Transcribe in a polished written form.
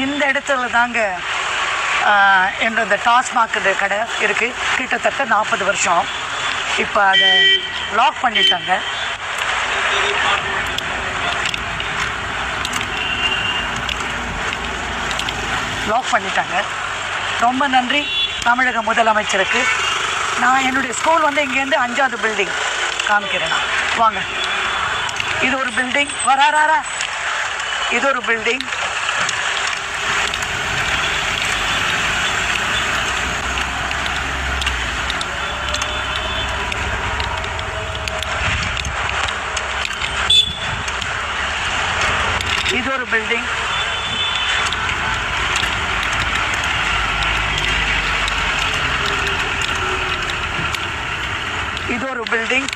இந்த இடத்துல தாங்க என்னோட டாஸ்மாக் கடை இருக்குது. கிட்டத்தட்ட 40 வருஷம். இப்போ அதை லாக் பண்ணிட்டாங்க. ரொம்ப நன்றி தமிழக முதலமைச்சருக்கு. நான் என்னுடைய ஸ்கூல் வந்து இங்கேருந்து 5வது பில்டிங் காமிக்கிறேன். நான் வாங்க. இது ஒரு பில்டிங். வராரா? இது ஒரு பில்டிங். இது ஒரு பில்டிங். இது ஒரு பில்டிங்.